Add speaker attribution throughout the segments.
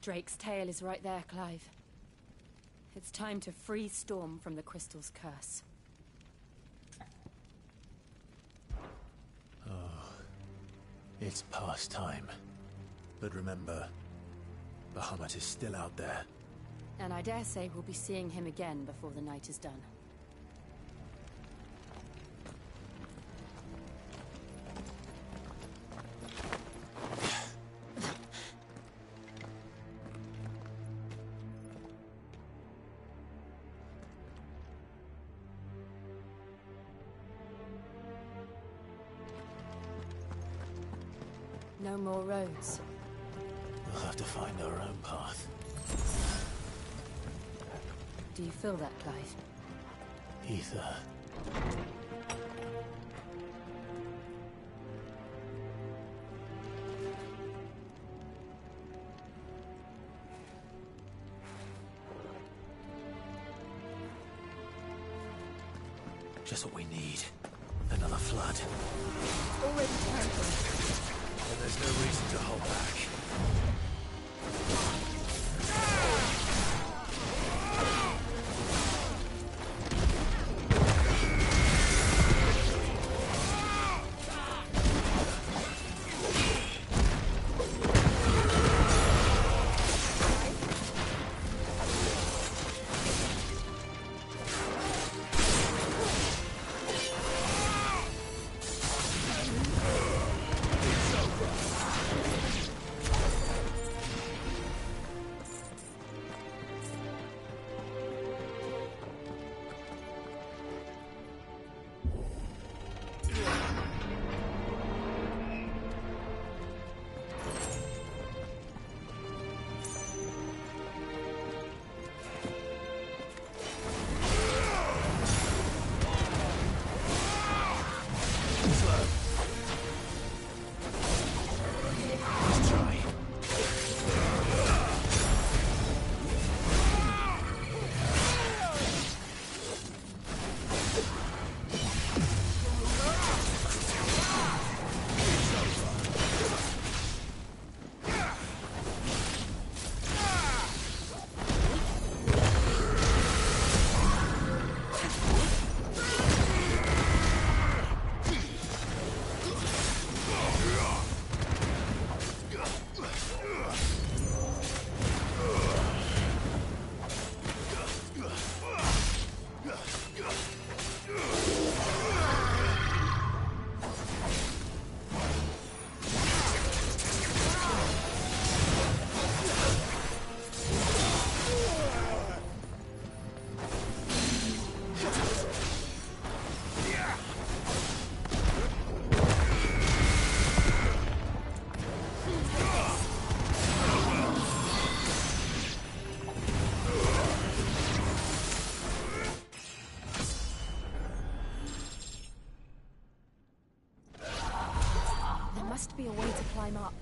Speaker 1: Drake's tail is right there, Clive. It's time to free Storm from the Crystal's curse.
Speaker 2: Oh, it's past time. But remember, Bahamut is still out there.
Speaker 1: And I dare say we'll be seeing him again before the night is done. No more roads.
Speaker 2: We'll have to find our own path.
Speaker 1: Do you feel that, Clive?
Speaker 2: Ether. Just what we need. Another flood.
Speaker 1: Already terrible.
Speaker 2: But there's no reason to hold back.
Speaker 1: Must be a way to climb up.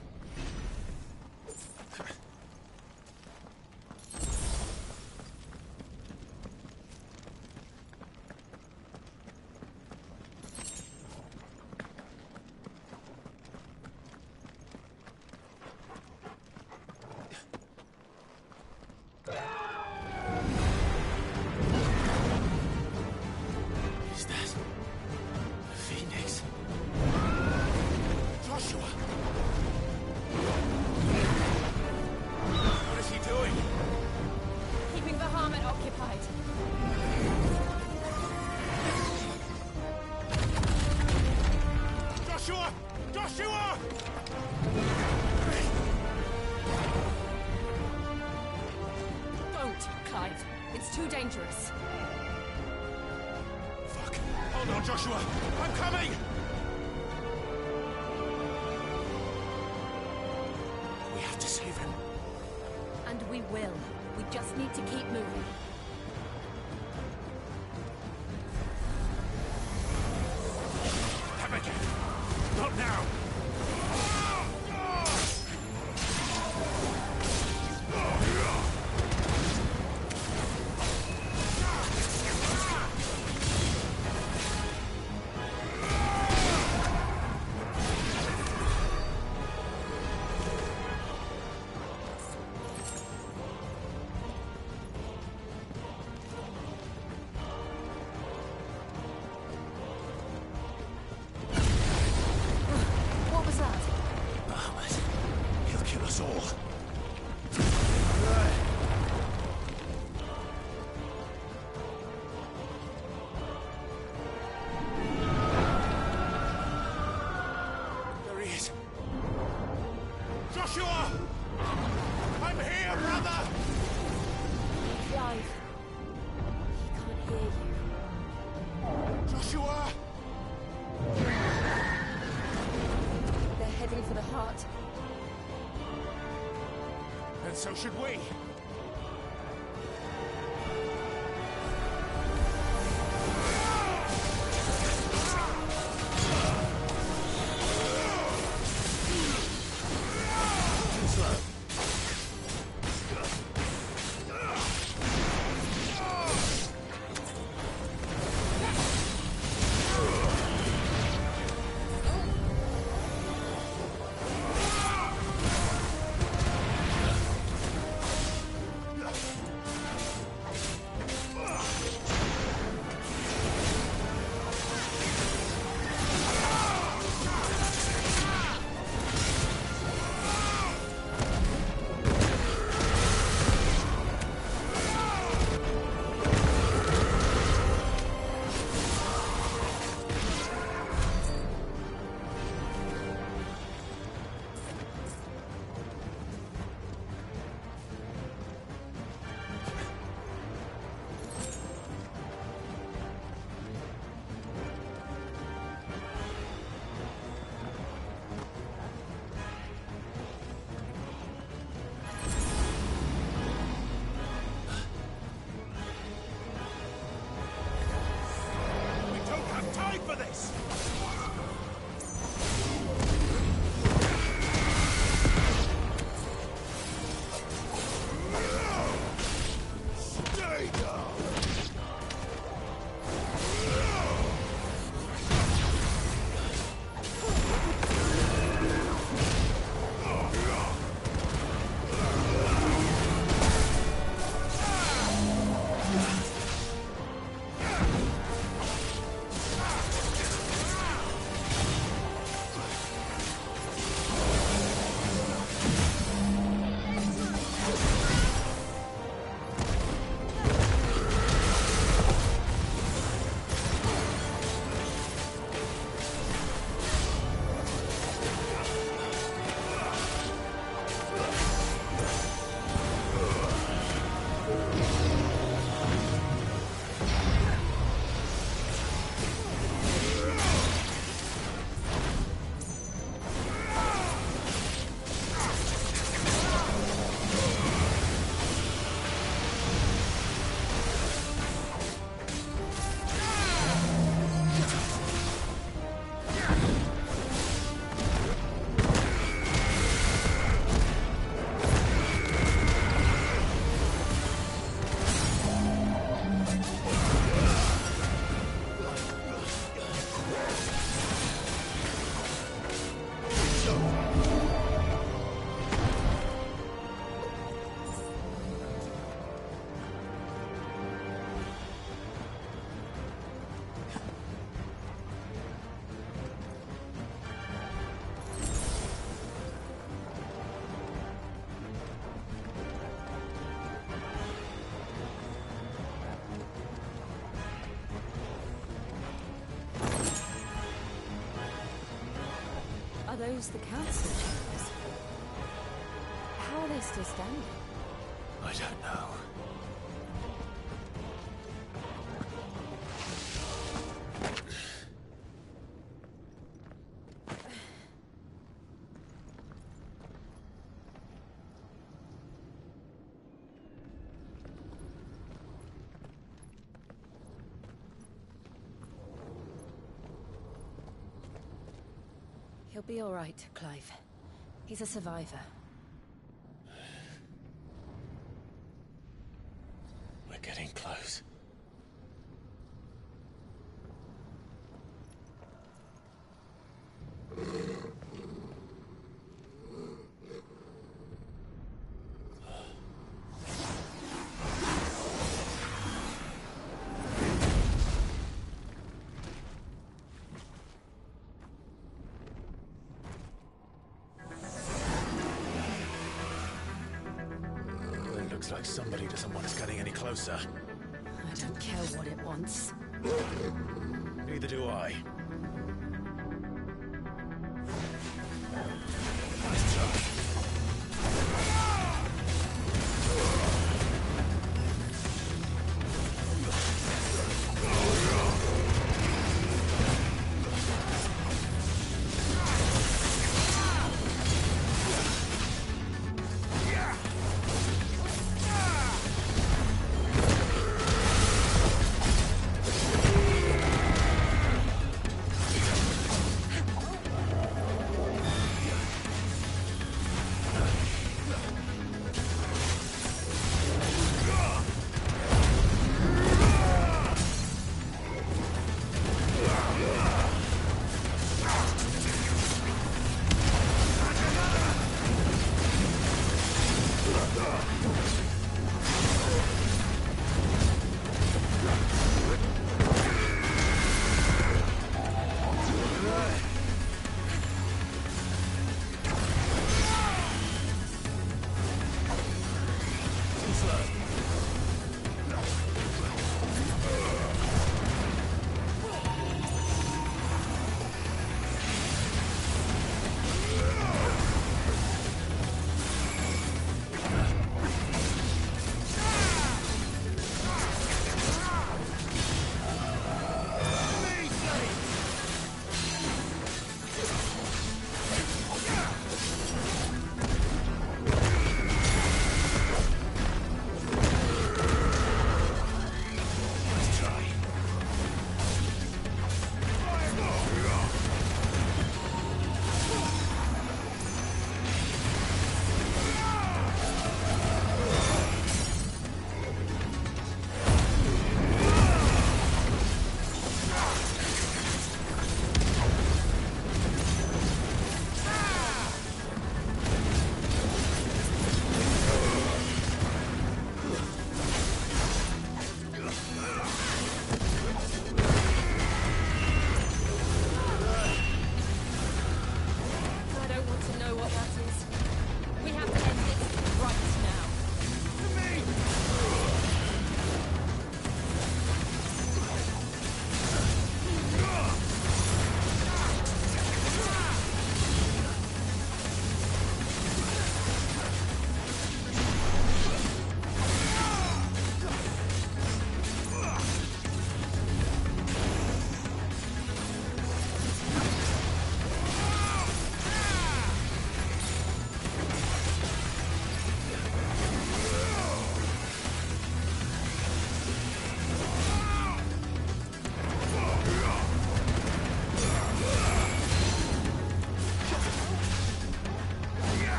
Speaker 2: Is that a phoenix? Joshua! What is he doing?
Speaker 1: Keeping Bahamut occupied.
Speaker 2: Joshua! Joshua!
Speaker 1: Don't, Clive. It's too dangerous.
Speaker 2: Fuck. Hold on, Joshua! I'm coming! We have to save him.
Speaker 1: And we will. We just need to keep moving.
Speaker 2: Have again! Not now!
Speaker 3: And so should we.
Speaker 1: Are those the council chambers? How are they still standing?
Speaker 2: I don't know.
Speaker 1: He'll be all right, Clive. He's a survivor.
Speaker 2: We're getting close. Looks like somebody doesn't want us getting any closer.
Speaker 1: I don't care what it wants.
Speaker 2: Neither do I.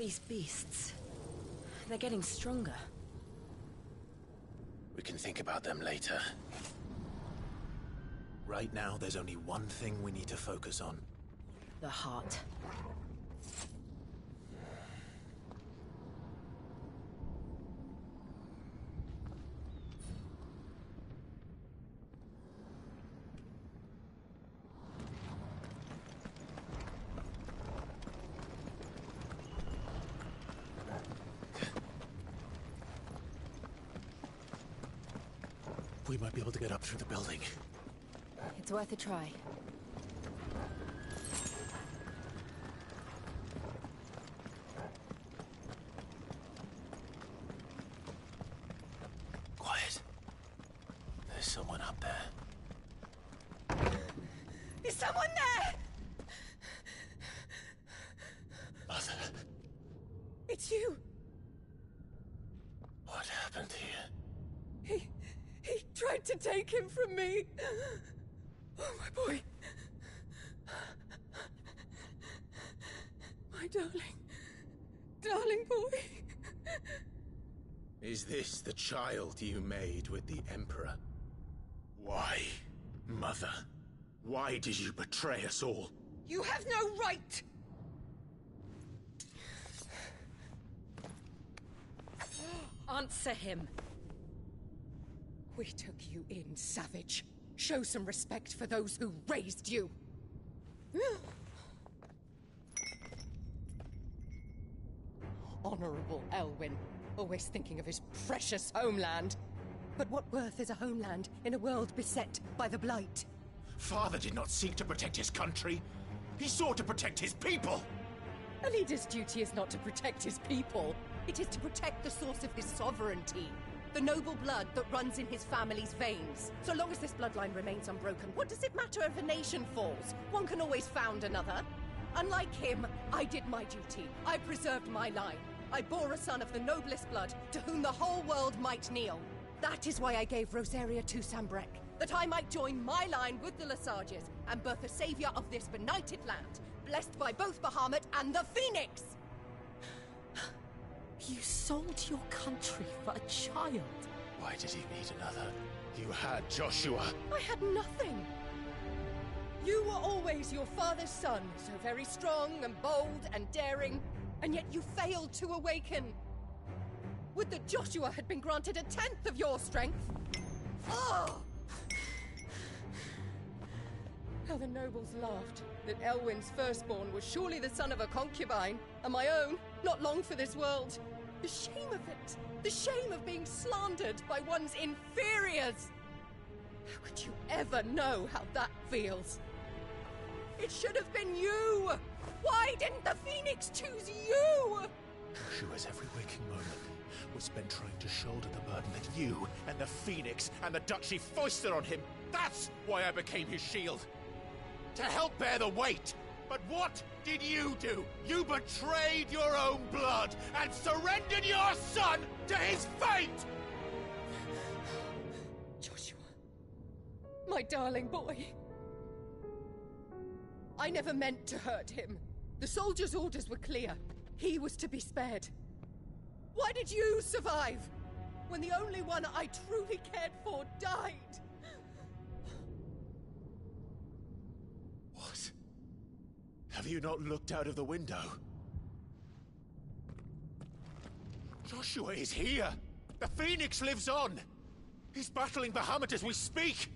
Speaker 1: These beasts... they're getting stronger.
Speaker 2: We can think about them later. Right now, there's only one thing we need to focus on.
Speaker 1: The heart.
Speaker 2: We might be able to get up through the building.
Speaker 1: It's worth a try.
Speaker 2: Quiet. There's someone up there.
Speaker 1: Is someone there?
Speaker 2: Mother,
Speaker 1: It's you.
Speaker 2: what happened here?
Speaker 1: He tried to take him from me. Oh, my boy. My darling boy.
Speaker 2: Is this the child you made with the Emperor? Why, Mother? Why did you betray us all?
Speaker 1: You have no right! Answer him.
Speaker 3: We took you in, savage. Show some respect for those who raised you. Honorable Elwyn, always thinking of his precious homeland. But what worth is a homeland in a world beset by the Blight?
Speaker 2: Father did not seek to protect his country. He sought to protect his people.
Speaker 3: A leader's duty is not to protect his people. It is to protect the source of his sovereignty. The noble blood that runs in his family's veins. So long as this bloodline remains unbroken, what does it matter if a nation falls? One can always found another. Unlike him, I did my duty. I preserved my line. I bore a son of the noblest blood, to whom the whole world might kneel. That is why I gave Rosaria to Sambrek, that I might join my line with the Lesages and birth a savior of this benighted land, blessed by both Bahamut and the Phoenix!
Speaker 4: You sold your country for a child.
Speaker 2: Why did he need another? You had Joshua.
Speaker 3: I had nothing. You were always your father's son, so very strong and bold and daring, and yet you failed to awaken. Would that Joshua had been granted a tenth of your strength? Oh! How the nobles laughed that Elwyn's firstborn was surely the son of a concubine, and my own, not long for this world. The shame of it! The shame of being slandered by one's inferiors! How could you ever know how that feels? It should have been you! Why didn't the Phoenix choose you?
Speaker 2: Joshua's every waking moment was spent trying to shoulder the burden that you and the Phoenix and the Duchy foisted on him. That's why I became his shield. To help bear the weight. But what did you do? You betrayed your own blood and surrendered your son to his fate!
Speaker 3: Joshua, my darling boy. I never meant to hurt him. The soldiers' orders were clear. He was to be spared. Why did you survive when the only one I truly cared for died?
Speaker 2: What? Have you not looked out of the window? Joshua is here! The Phoenix lives on! He's battling Bahamut as we speak!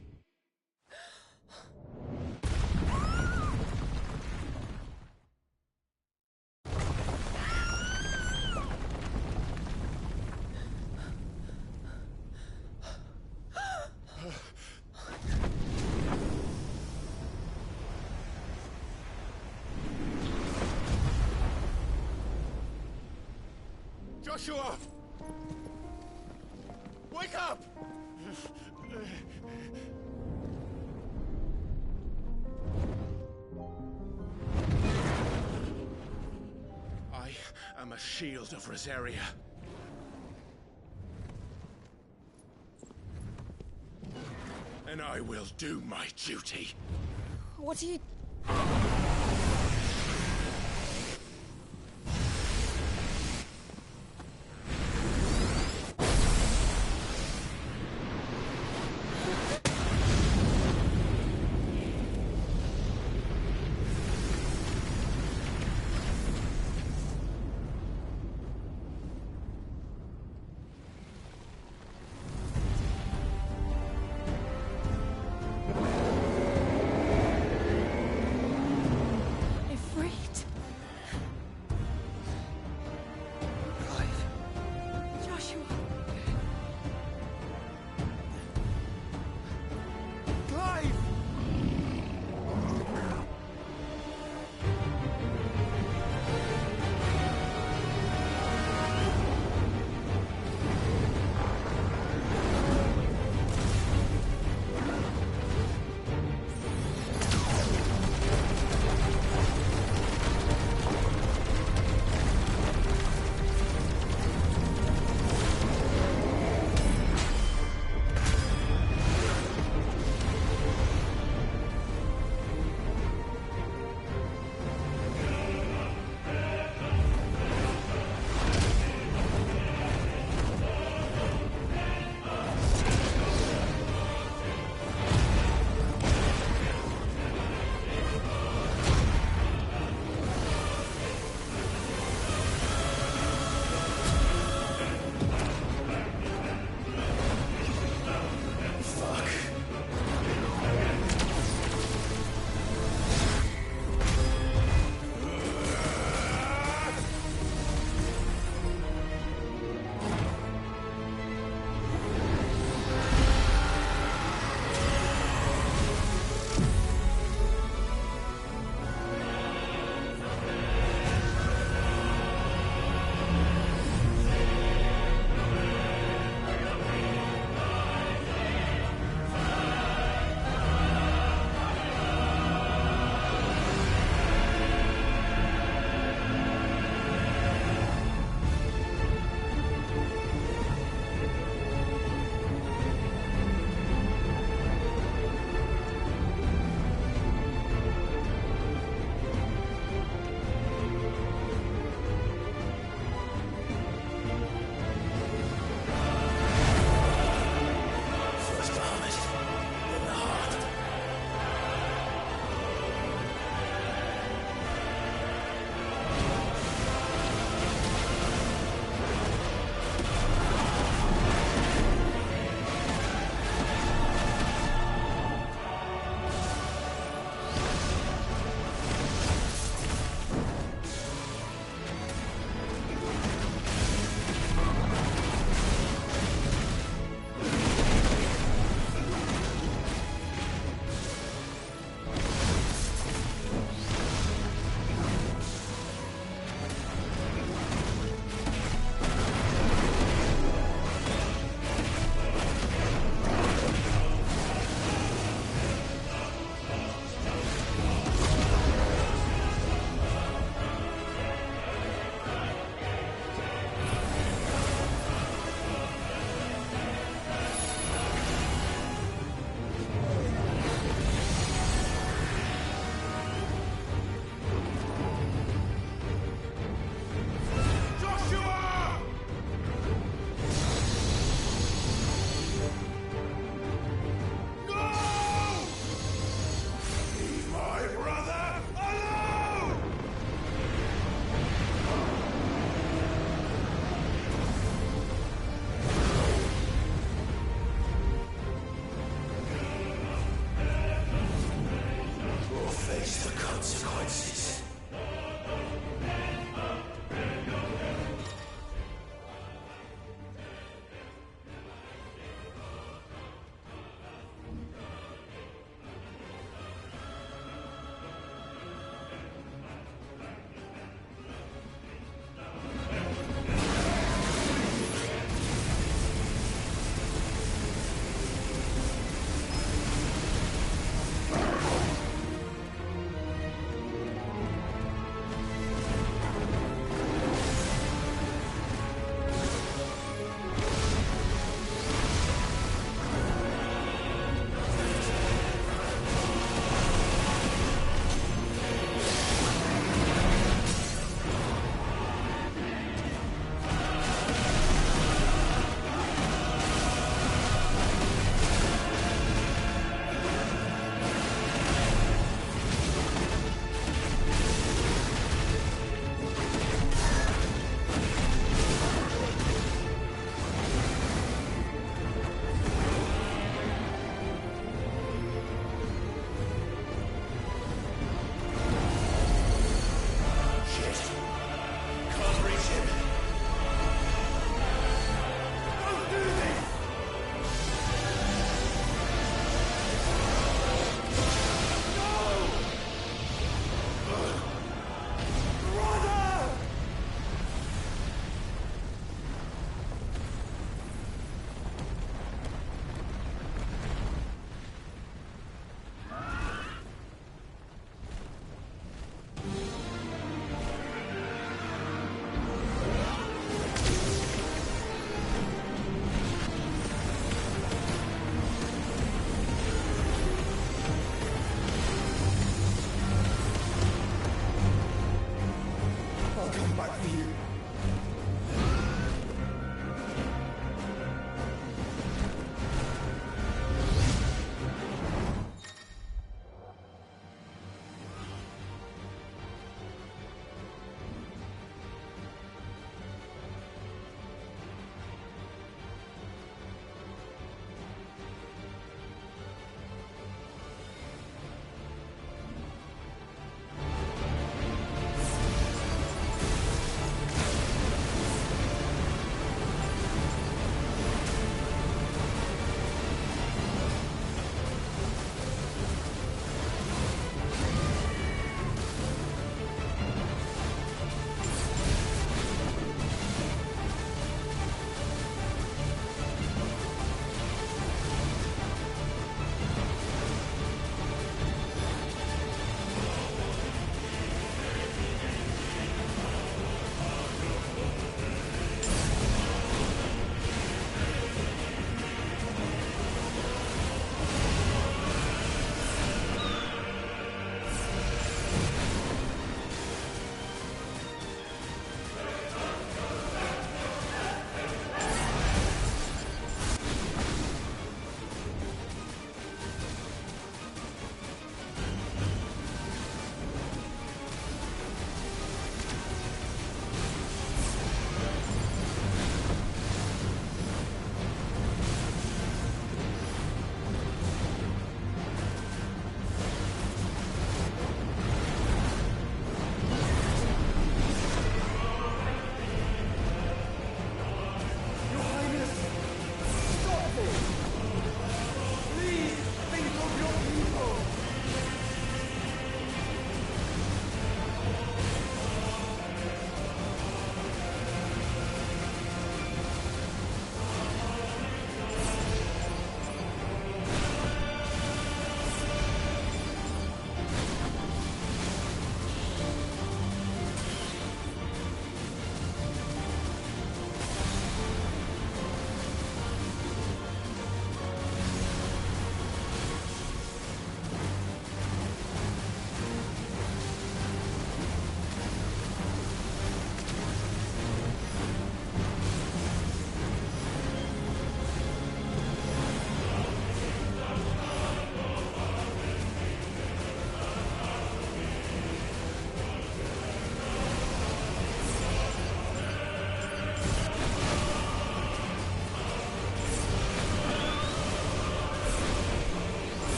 Speaker 2: Joshua! Wake up! I am a shield of Rosaria. And I will do my duty.
Speaker 1: What are you...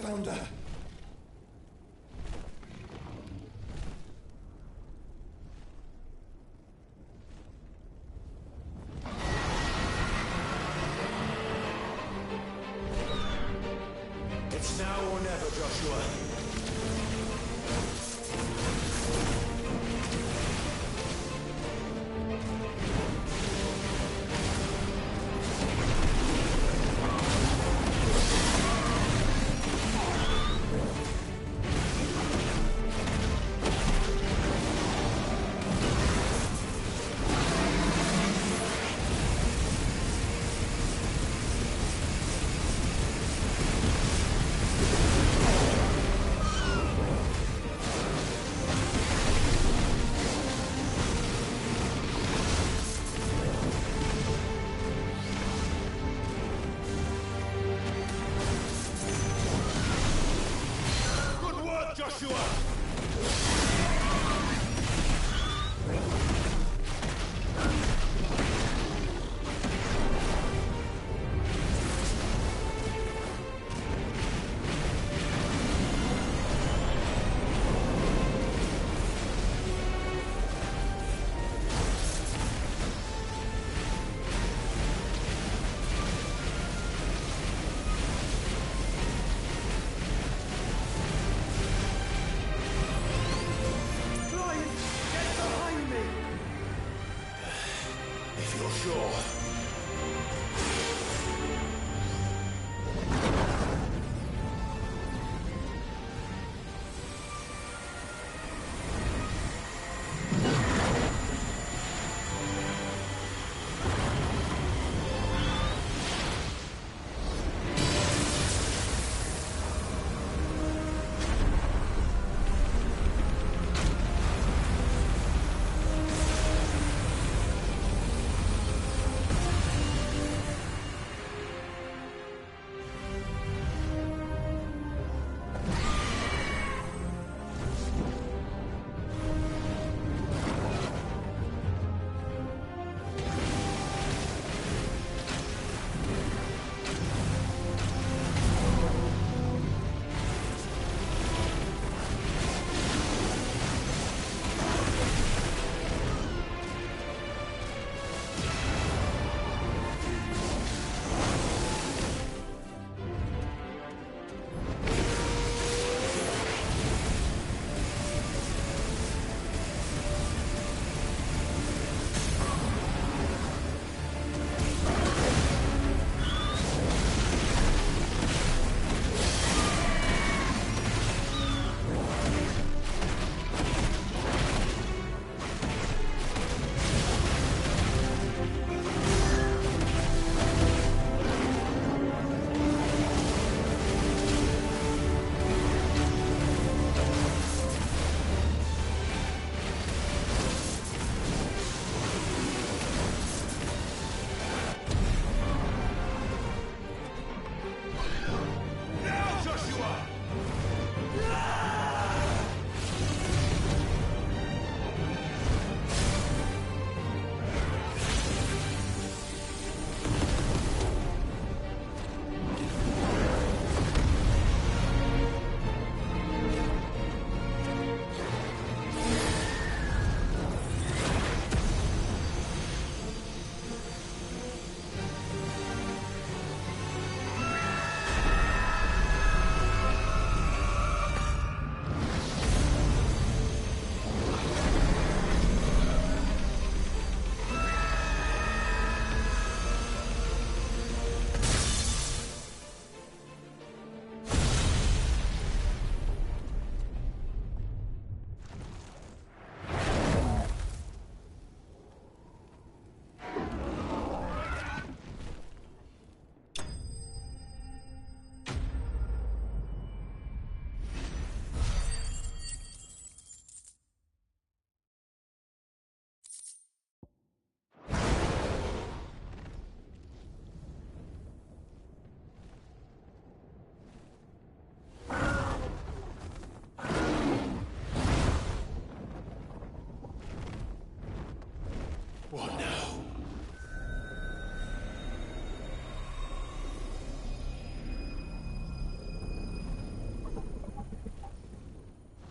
Speaker 5: found her. It's now or never, Joshua.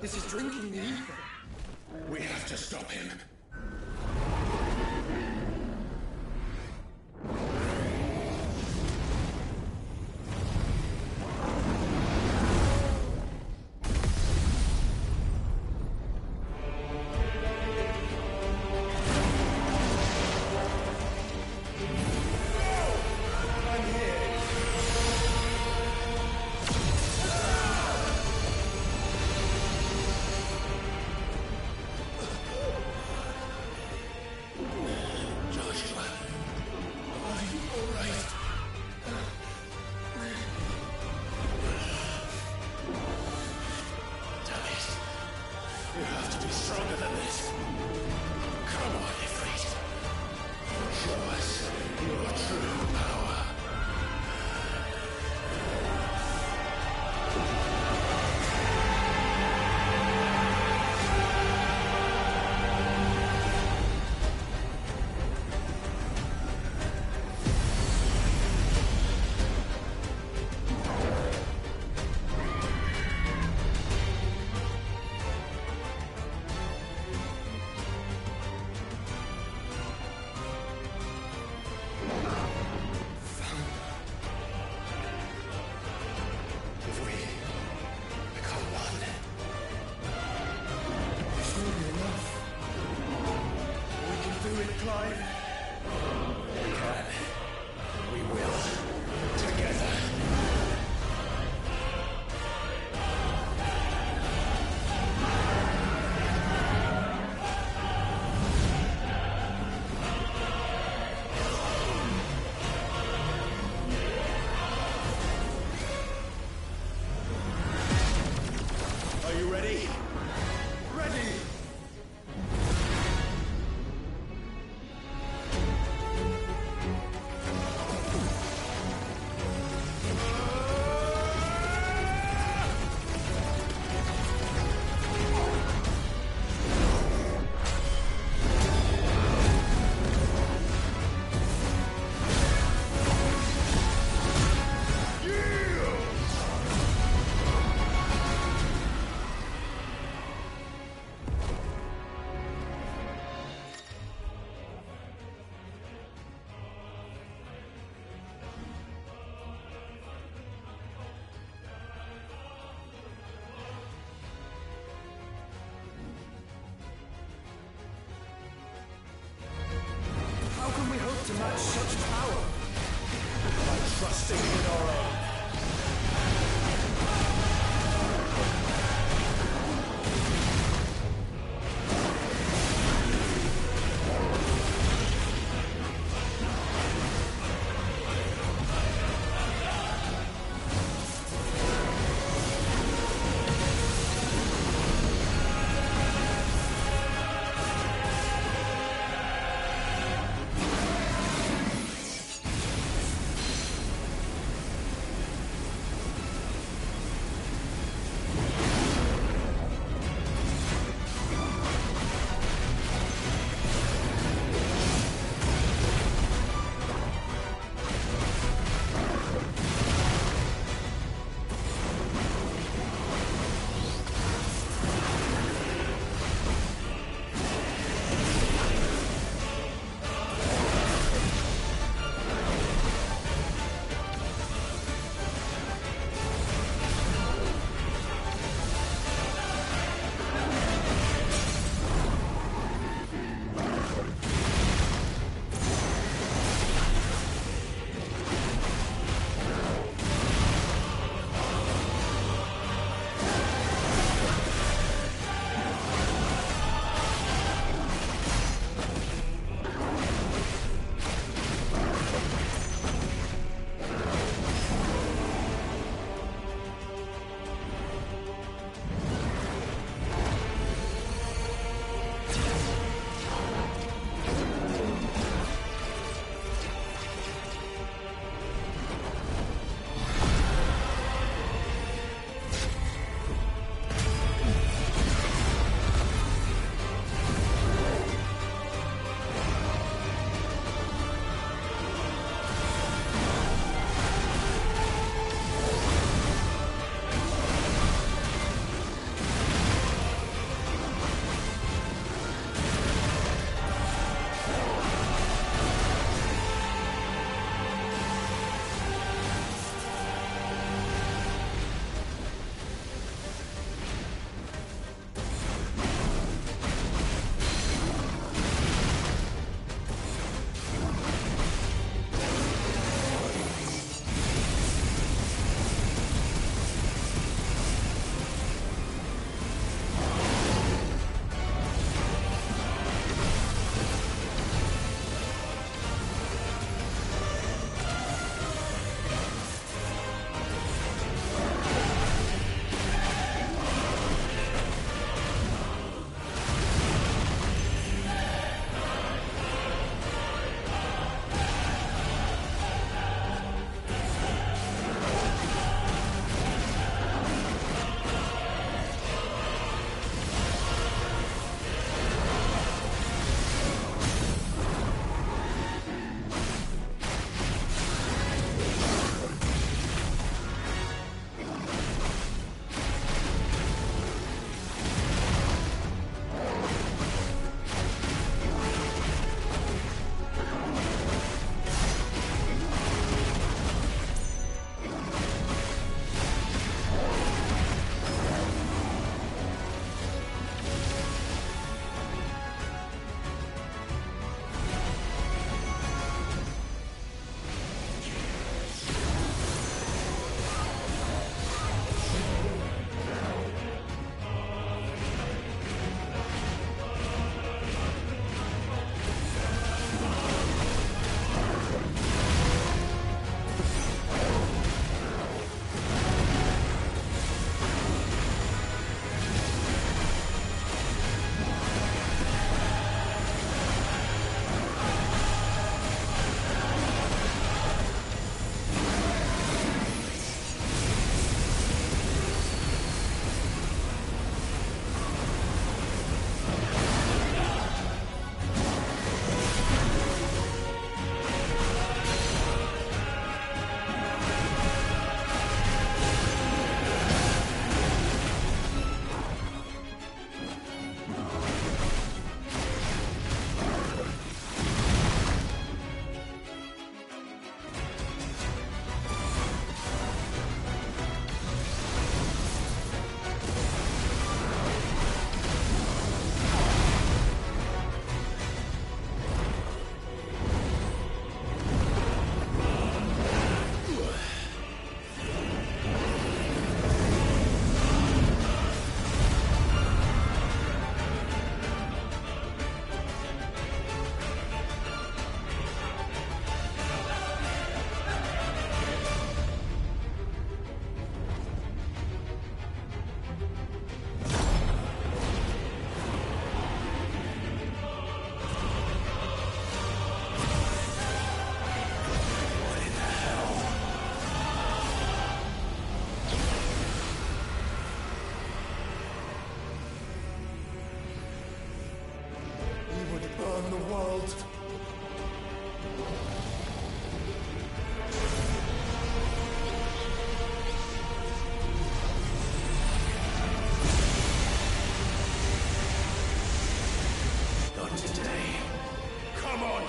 Speaker 5: This is drinking the ether.
Speaker 2: We have to stop him.
Speaker 5: To match such power by trusting in our own.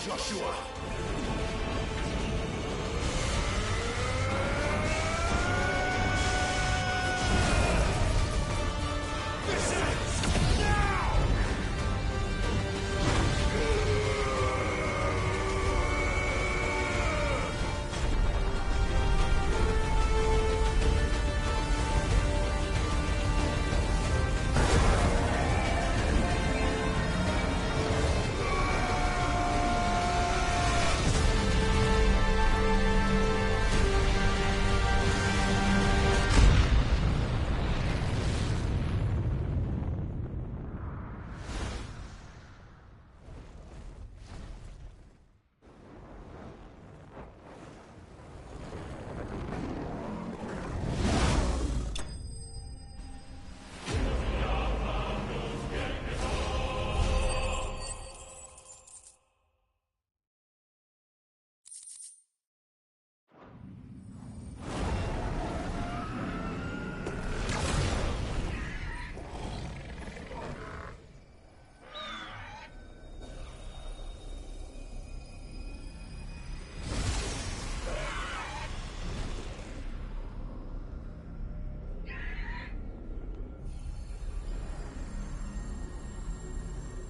Speaker 5: Joshua! This ends now!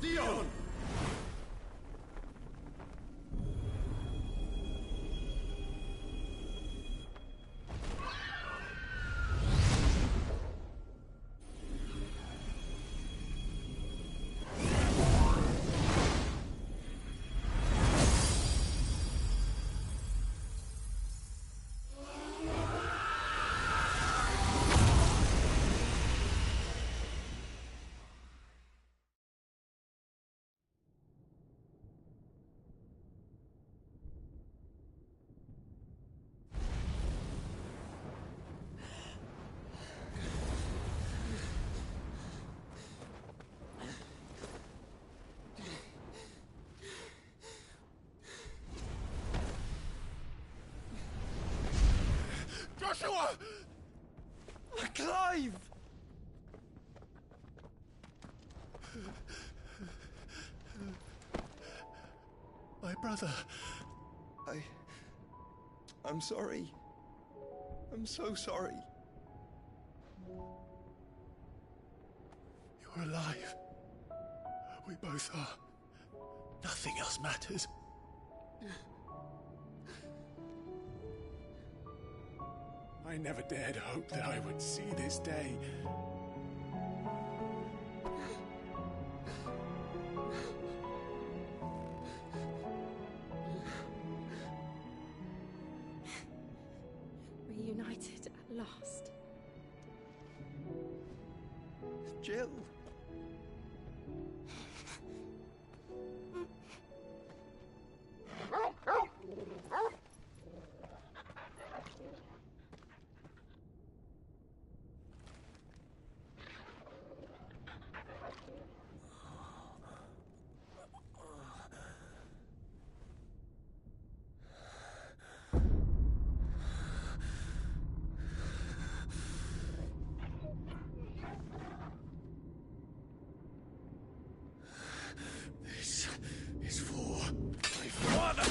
Speaker 5: Dion!
Speaker 2: Joshua!
Speaker 5: Clive!
Speaker 2: My brother.
Speaker 5: I'm sorry. I'm so sorry.
Speaker 2: You're alive. We both are. Nothing else matters. I never dared hope that I would see this day.
Speaker 1: Reunited at last.
Speaker 5: Jill.
Speaker 2: This is for my father.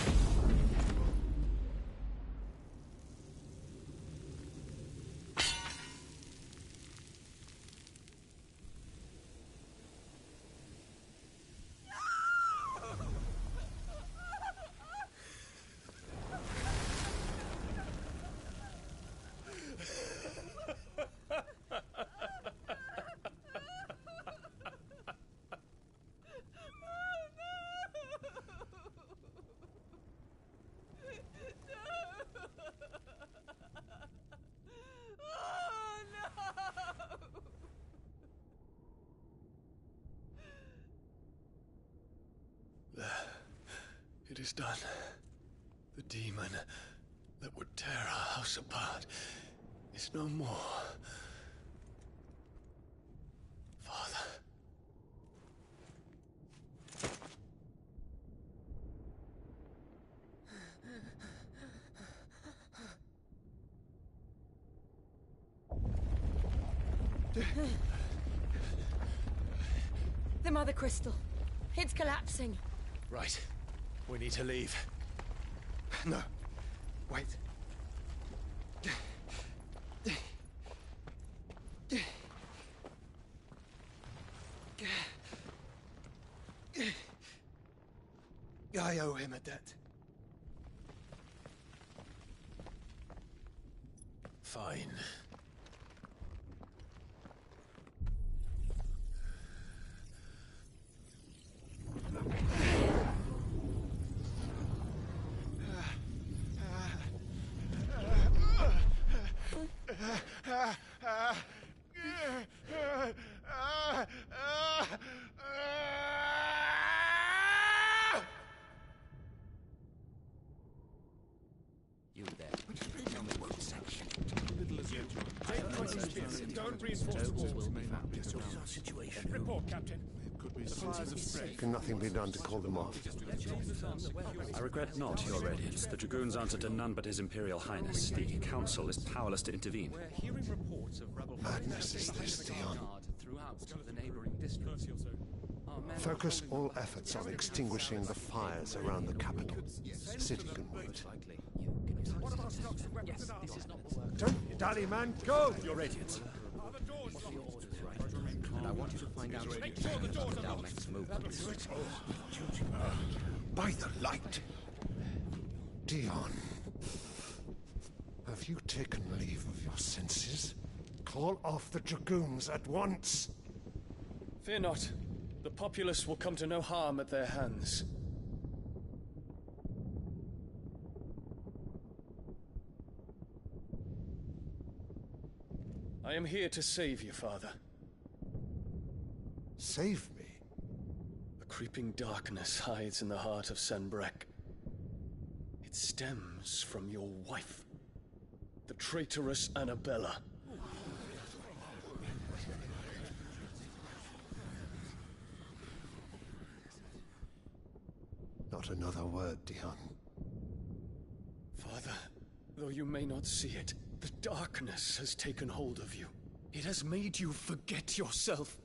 Speaker 2: It is done. The demon that would tear our house apart is no more. Father.
Speaker 1: The Mother Crystal. It's collapsing.
Speaker 2: Right. We need to leave.
Speaker 6: No. Wait. I owe him a debt.
Speaker 2: Fine.
Speaker 7: You there. Tell me what section.
Speaker 5: Don't reinforce the walls.
Speaker 7: Situation.
Speaker 5: Report, Captain.
Speaker 8: Can nothing be done to call them off?
Speaker 9: I regret not, Your Radiance. The Dragoons answer to none but His Imperial Highness. The Council is powerless to intervene.
Speaker 7: We're hearing reports of rebel
Speaker 8: Madness is this, Dion.
Speaker 7: throughout the neighboring districts.
Speaker 8: Focus all efforts on extinguishing the fires around the capital. The city can wait.
Speaker 5: Don't dally, man. Go!
Speaker 9: Your Radiance.
Speaker 7: And I want you to find out about next movements.
Speaker 8: By the light! Dion, have you taken leave of your senses? Call off the Dragoons at once!
Speaker 6: Fear not. The populace will come to no harm at their hands. I am here to save you, Father.
Speaker 8: Save me?
Speaker 6: A creeping darkness hides in the heart of Sanbreque. It stems from your wife, the traitorous Annabella.
Speaker 8: Not another word, Dion.
Speaker 6: Father, though you may not see it, the darkness has taken hold of you. It has made you forget yourself.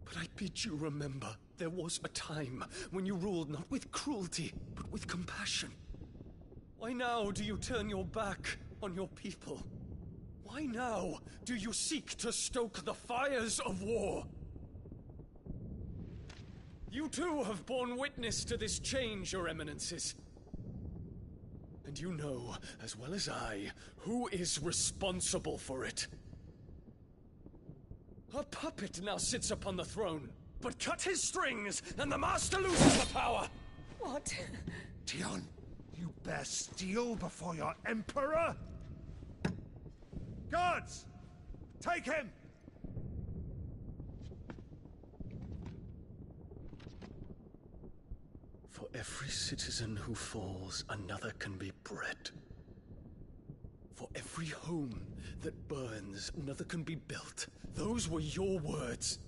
Speaker 6: But I bid you remember, there was a time when you ruled not with cruelty, but with compassion. Why now do you turn your back on your people? Why now do you seek to stoke the fires of war? You too have borne witness to this change, Your Eminences. And you know, as well as I, who is responsible for it. A puppet now sits upon the throne, but cut his strings, and the master loses the power!
Speaker 3: What?
Speaker 8: Dion, you bear steel before your Emperor?
Speaker 5: Guards! Take him!
Speaker 6: For every citizen who falls, another can be bred. For every home that burns, another can be built. Those were your words.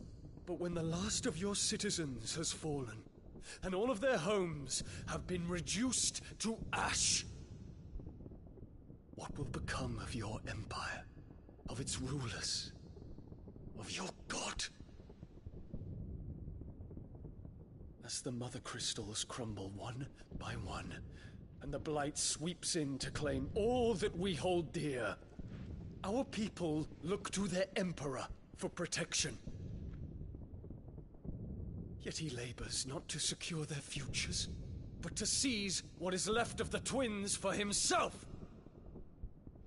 Speaker 6: But when the last of your citizens has fallen, and all of their homes have been reduced to ash, what will become of your empire, of its rulers, of your god? As the mother crystals crumble one by one, and the blight sweeps in to claim all that we hold dear, our people look to their emperor for protection. Yet he labors not to secure their futures, but to seize what is left of the twins for himself.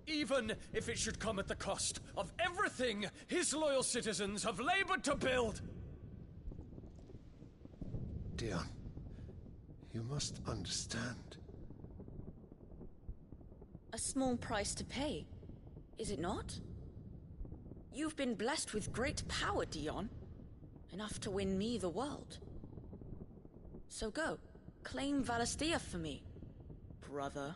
Speaker 6: Even if it should come at the cost of everything his loyal citizens have labored to build.
Speaker 8: Dion, you must understand.
Speaker 4: A small price to pay, is it not? You've been blessed with great power, Dion. Enough to win me the world. So go, claim Valisthea for me, brother.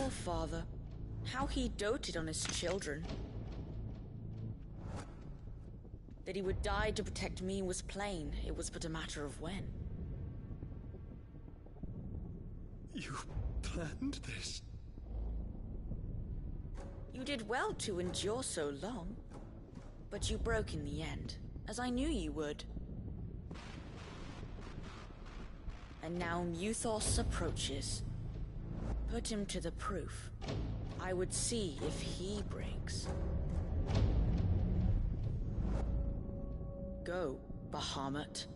Speaker 4: Poor father. How he doted on his children. That he would die to protect me was plain. It was but a matter of when.
Speaker 6: You planned this?
Speaker 4: You did well to endure so long. But you broke in the end, as I knew you would. And now Muthos approaches. Put him to the proof. I would see if he breaks. Go, Bahamut.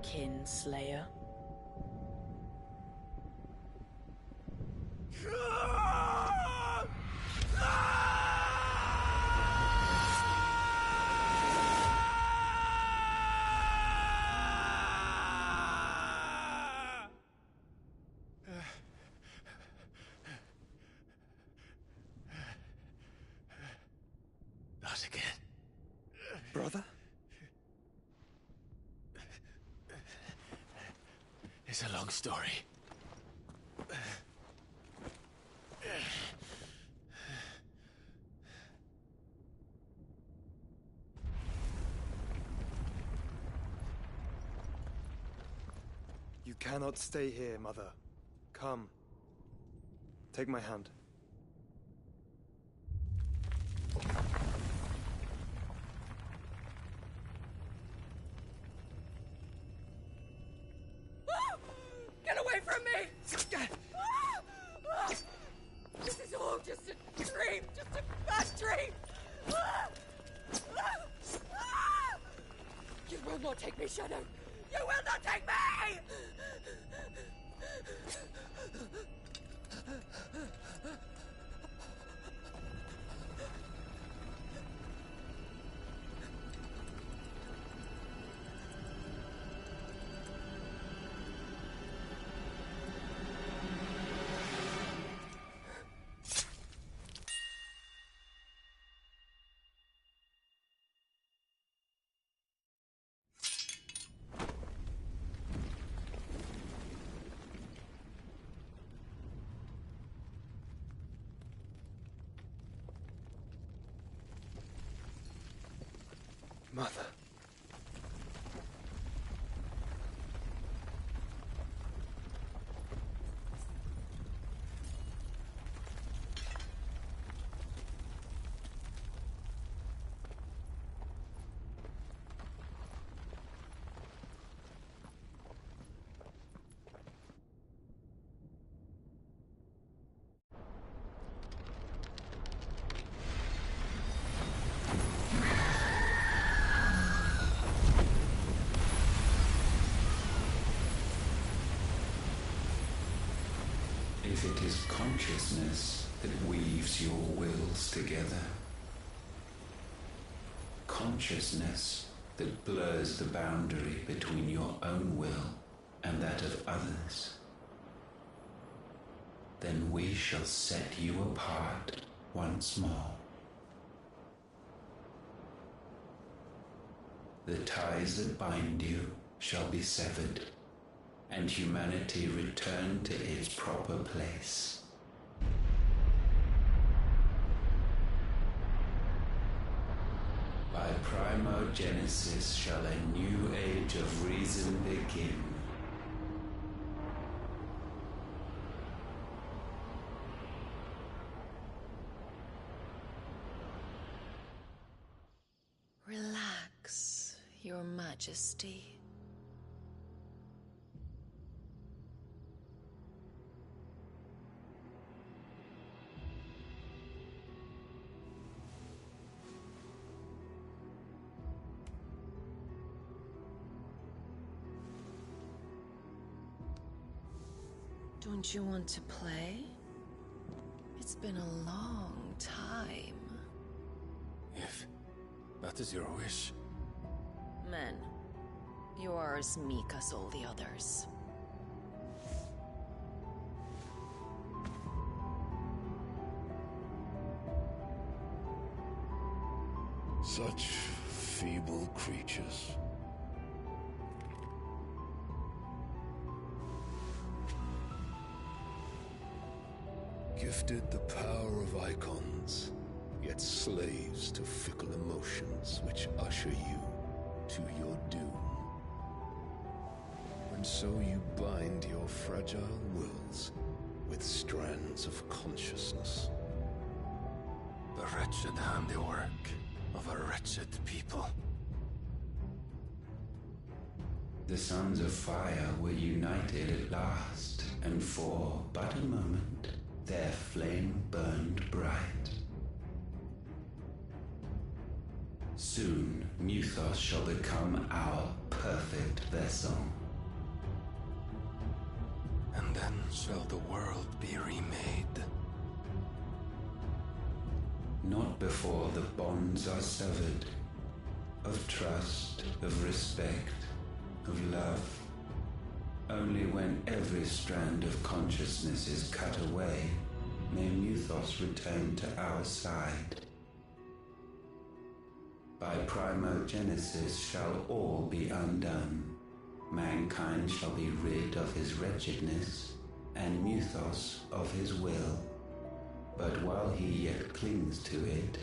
Speaker 4: Kinslayer.
Speaker 2: Not again.
Speaker 6: Brother?
Speaker 2: It's a long story.
Speaker 10: You cannot stay here, Mother. Come. Take my hand.
Speaker 3: Get away from me! This is all just a dream, just a bad dream! You will not take me, Shadow! You will not take me!
Speaker 10: Mother.
Speaker 11: If it is consciousness that weaves your wills together, consciousness that blurs the boundary between your own will and that of others, then we shall set you apart once more. The ties that bind you shall be severed, and humanity return to its proper place. By primogenesis shall a new age of reason begin.
Speaker 12: Relax, Your Majesty. Don't you want to play? It's been a long time.
Speaker 5: If that is your wish.
Speaker 12: Men, you are as meek as all the others.
Speaker 5: Such feeble creatures. gifted the power of icons, yet slaves to fickle emotions which usher you to your doom. And so you bind your fragile wills with strands of consciousness.
Speaker 13: The wretched handiwork of a wretched people.
Speaker 11: The Sons of Fire were united at last, and for but a moment, their flame burned bright. Soon, Mythos shall become our perfect vessel.
Speaker 13: And then shall the world be remade.
Speaker 11: Not before the bonds are severed, of trust, of respect, of love. Only when every strand of consciousness is cut away, may Mythos return to our side. By primogenesis shall all be undone. Mankind shall be rid of his wretchedness, and Mythos of his will. But while he yet clings to it,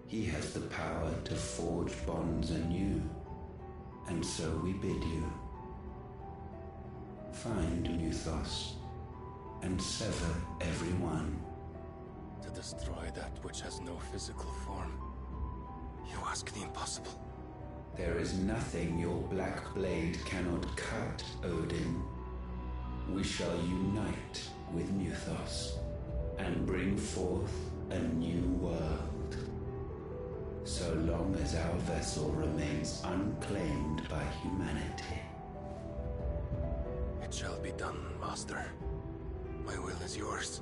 Speaker 11: he has the power to forge bonds anew. And so we bid you, find Mythos, and sever every one.
Speaker 13: To destroy that which has no physical form, you ask the impossible.
Speaker 11: There is nothing your black blade cannot cut, Odin. We shall unite with Mythos, and bring forth a new world. So long as our vessel remains unclaimed by humanity.
Speaker 13: It shall be done, Master. My will is yours.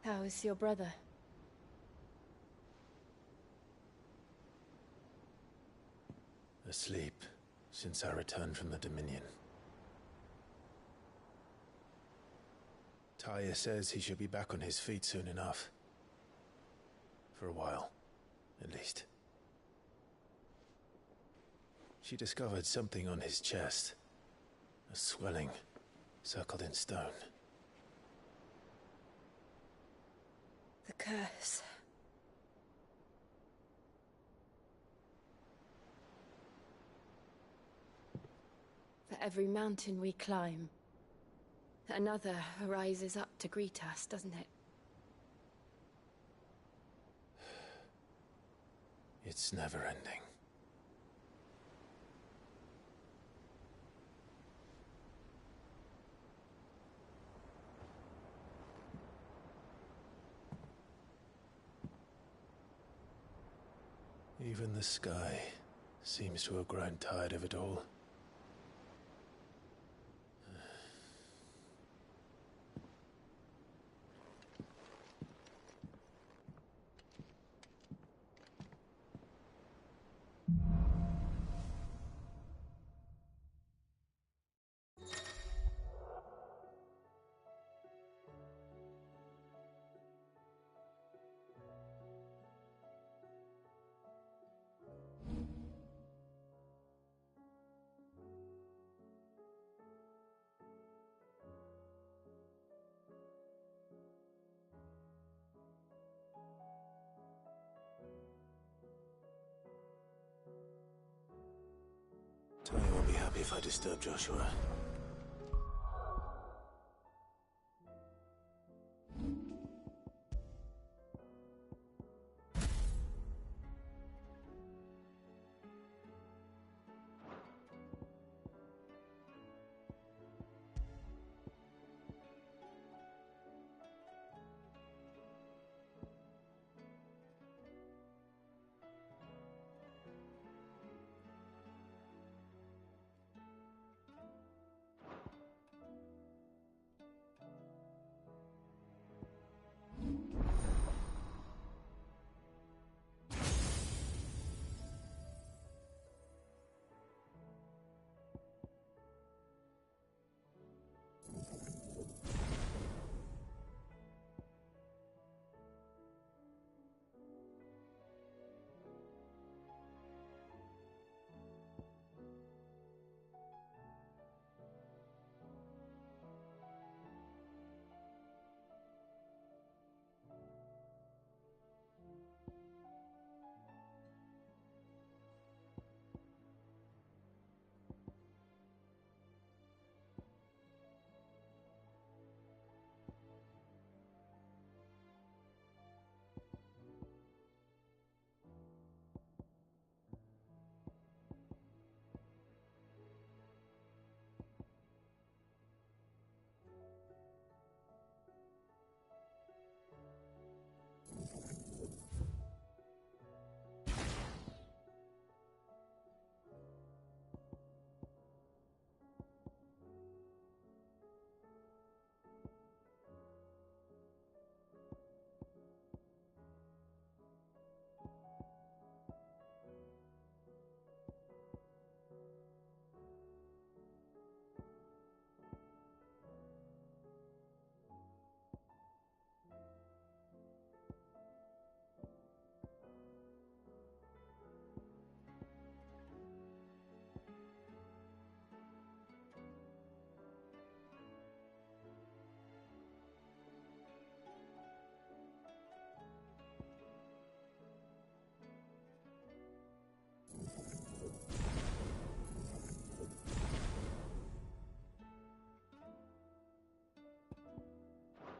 Speaker 1: How is your brother?
Speaker 2: Asleep, since I returned from the Dominion. Taya says he should be back on his feet soon enough. For a while, at least. She discovered something on his chest. A swelling, circled in stone.
Speaker 1: The curse. For every mountain we climb, another rises up to greet us, doesn't it?
Speaker 2: It's never ending. Even the sky seems to have grown tired of it all. Tony won't be happy if I disturb Joshua.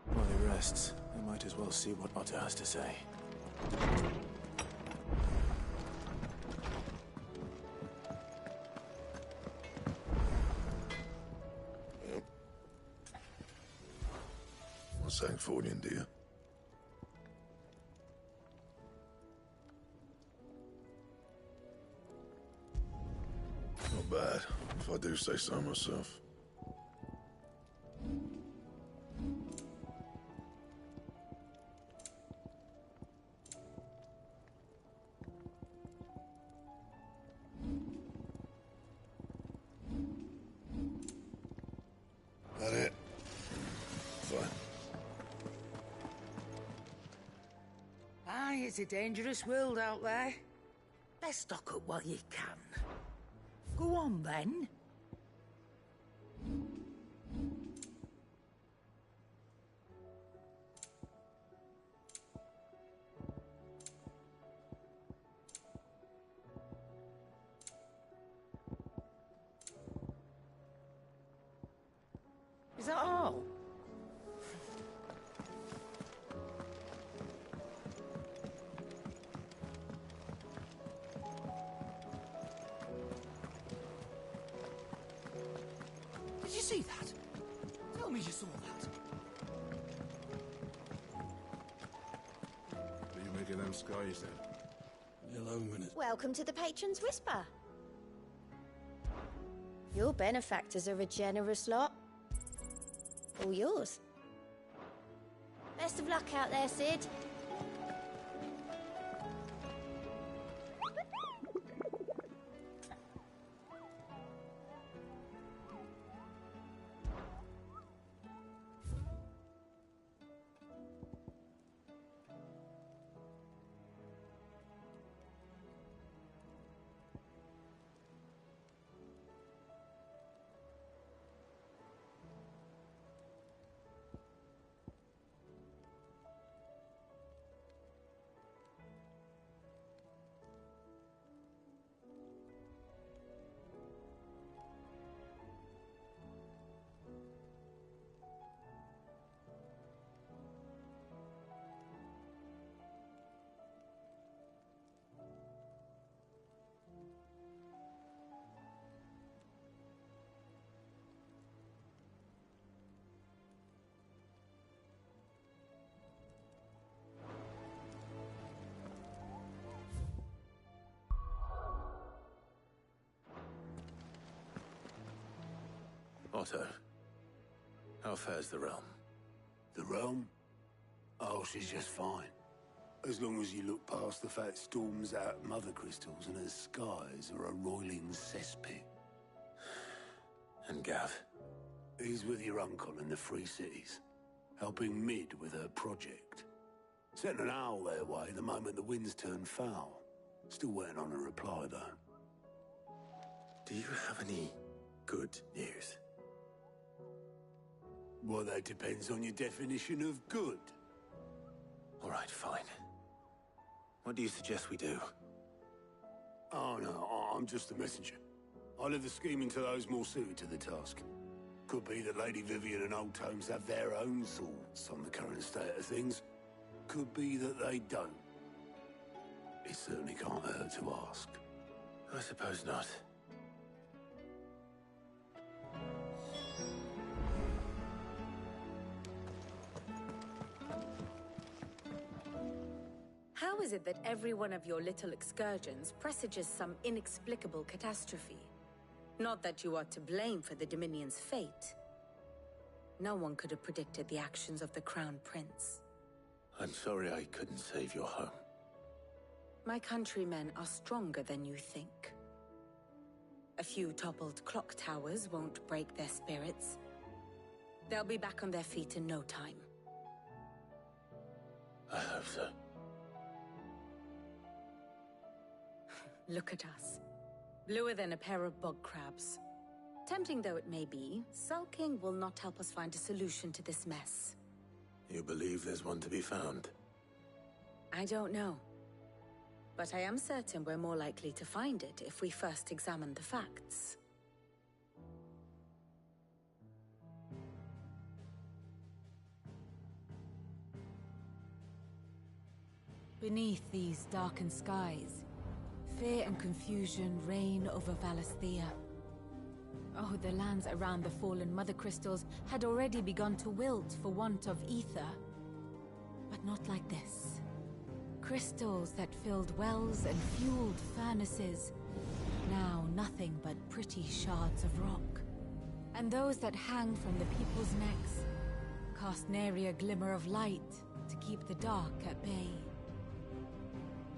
Speaker 2: While he rests, I might as well see what Otter has to say.
Speaker 5: What's Sancfordian, dear? Not bad, if I do say so myself. That it? Fine.
Speaker 14: Aye, it's a dangerous world out there. Best stock up while you can. Go on, then. Is that all? Did you see that? Tell me you saw that.
Speaker 13: What are you making them skies then?
Speaker 6: Yellow minute.
Speaker 15: Welcome to the Patron's Whisper. Your benefactors are a generous lot. All yours. Best of luck out there, Sid.
Speaker 13: Otto, how fares the realm?
Speaker 16: The realm? Oh, she's just fine. As long as you look past the fact storms out mother crystals and her skies are a roiling cesspit.
Speaker 13: And Gav?
Speaker 16: He's with your uncle in the Free Cities, helping Mid with her project. Sent an owl their way the moment the winds turned foul. Still waiting on a reply, though.
Speaker 13: Do you have any good news?
Speaker 16: Well, that depends on your definition of good.
Speaker 13: All right, fine. What do you suggest we do?
Speaker 16: Oh, no, I'm just the messenger. I leave the scheming to those more suited to the task. Could be that Lady Vivian and Old Tomes have their own thoughts on the current state of things. Could be that they don't. It certainly can't hurt to ask.
Speaker 13: I suppose not.
Speaker 17: How is it that every one of your little excursions presages some inexplicable catastrophe? Not that you are to blame for the Dominion's fate. No one could have predicted the actions of the Crown Prince.
Speaker 13: I'm sorry I couldn't save your home.
Speaker 17: My countrymen are stronger than you think. A few toppled clock towers won't break their spirits. They'll be back on their feet in no time.
Speaker 13: I hope so.
Speaker 17: Look at us. Bluer than a pair of bog crabs. Tempting though it may be, sulking will not help us find a solution to this mess.
Speaker 13: You believe there's one to be found?
Speaker 17: I don't know. But I am certain we're more likely to find it if we first examine the facts.
Speaker 18: Beneath these darkened skies, fear and confusion reign over Valisthea. Oh, the lands around the fallen Mother Crystals had already begun to wilt for want of ether. But not like this. Crystals that filled wells and fueled furnaces. Now nothing but pretty shards of rock. And those that hang from the people's necks cast nary a glimmer of light to keep the dark at bay.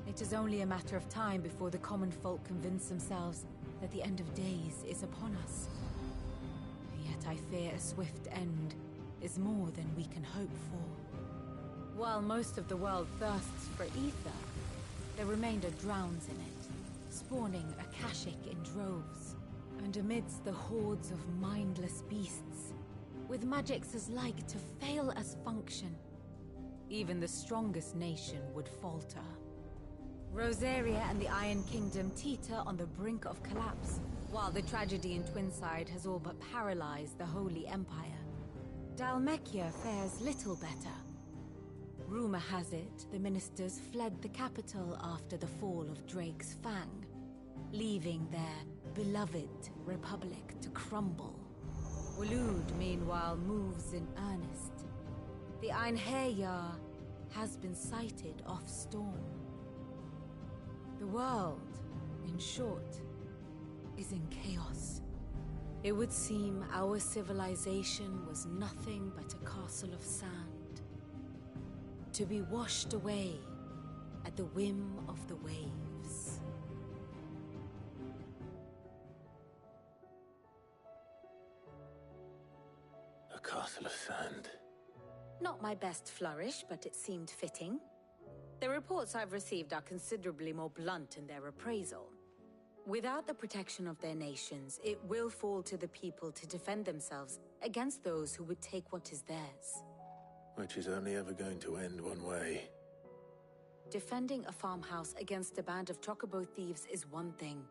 Speaker 18: It is only a matter of time before the common folk convince themselves that the end of days is upon us. Yet I fear a swift end is more than we can hope for. While most of the world thirsts for ether, the remainder drowns in it, spawning Akashic in droves. And amidst the hordes of mindless beasts, with magics as like to fail as function, even the strongest nation would falter. Rosaria and the Iron Kingdom teeter on the brink of collapse, while the tragedy in Twinside has all but paralyzed the Holy Empire. Dalmekia fares little better. Rumor has it the ministers fled the capital after the fall of Drake's Fang, leaving their beloved republic to crumble. Waloed, meanwhile, moves in earnest. The Einherjar has been sighted off-storm. The world, in short, is in chaos. It would seem our civilization was nothing but a castle of sand, to be washed away at the whim of the waves.
Speaker 13: A castle of sand.
Speaker 17: Not my best flourish, but it seemed fitting. The reports I've received are considerably more blunt in their appraisal. Without the protection of their nations, it will fall to the people to defend themselves against those who would take what is theirs.
Speaker 13: Which is only ever going to end one way.
Speaker 17: Defending a farmhouse against a band of chocobo thieves is one thing,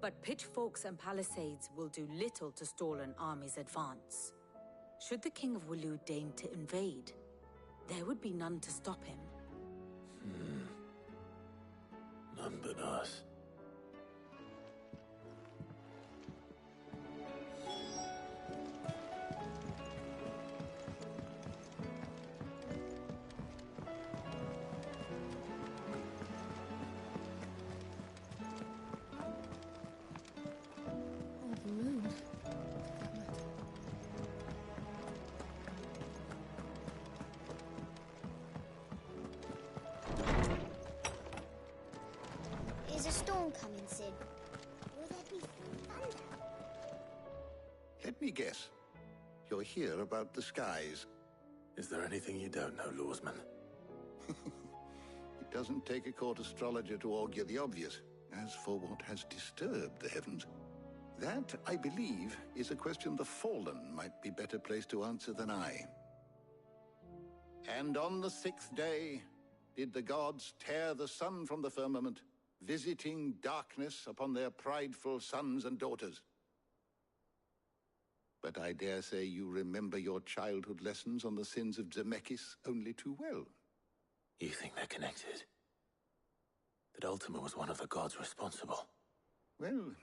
Speaker 17: but pitchforks and palisades will do little to stall an army's advance. Should the King of Waloed deign to invade, there would be none to stop him.
Speaker 13: None but us.
Speaker 1: Or the moon, for that matter.
Speaker 15: Is a storm coming, Sid? Will there be thunder?
Speaker 19: Let me guess. You're here about the skies.
Speaker 13: Is there anything you don't know, Lawsman?
Speaker 19: It doesn't take a court astrologer to augur the obvious. As for what has disturbed the heavens, that, I believe, is a question the Fallen might be better placed to answer than I. And on the 6th day did the gods tear the sun from the firmament, visiting darkness upon their prideful sons and daughters. But I dare say you remember your childhood lessons on the sins of Zemeckis only too well.
Speaker 13: You think they're connected? That Ultima was one of the gods responsible?
Speaker 19: Well,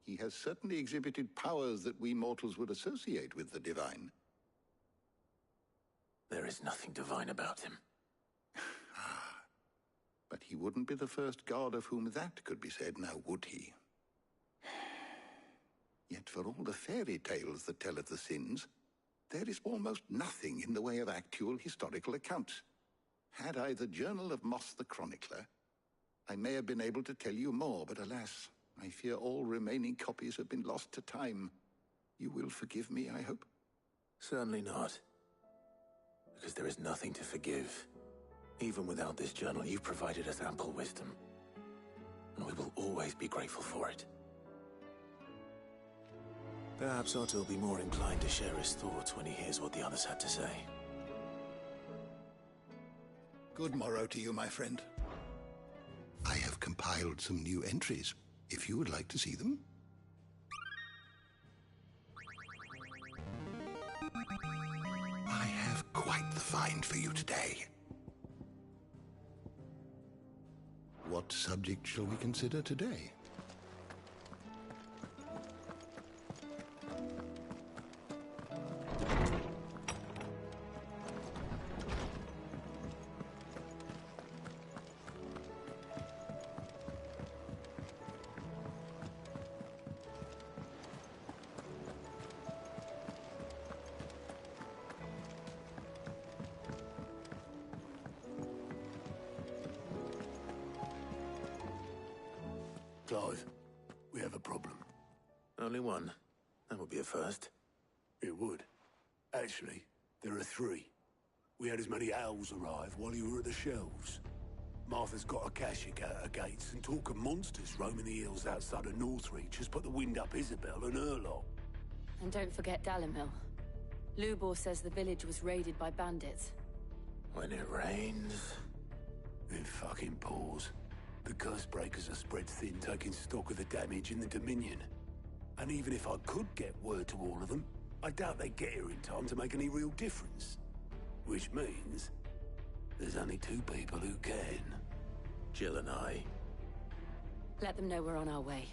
Speaker 19: he has certainly exhibited powers that we mortals would associate with the divine.
Speaker 13: There is nothing divine about him.
Speaker 19: But he wouldn't be the first god of whom that could be said, now would he? Yet for all the fairy tales that tell of the sins, there is almost nothing in the way of actual historical accounts. Had I the Journal of Moss the Chronicler, I may have been able to tell you more, but alas, I fear all remaining copies have been lost to time. You will forgive me, I hope?
Speaker 13: Certainly not. Because there is nothing to forgive. Even without this journal, you've provided us ample wisdom. And we will always be grateful for it. Perhaps Otto will be more inclined to share his thoughts when he hears what the others had to say.
Speaker 19: Good morrow to you, my friend. I have compiled some new entries, if you would like to see them. I have quite the find for you today. What subject shall we consider today?
Speaker 16: Clive, we have a problem.
Speaker 13: Only one. That would be a first.
Speaker 16: It would. Actually, there are 3. We had as many owls arrive while you were at the shelves. Martha's got a Akashic out her gates, and talk of monsters roaming the hills outside of Northreach has put the wind up Isabel and her lot.
Speaker 1: And don't forget Dalimil. Lubor says the village was raided by bandits.
Speaker 13: When it rains...
Speaker 16: It fucking pours. The curse breakers are spread thin, taking stock of the damage in the Dominion. And even if I could get word to all of them, I doubt they'd get here in time to make any real difference. Which means there's only 2 people who can.
Speaker 13: Jill and I.
Speaker 1: Let them know we're on our way.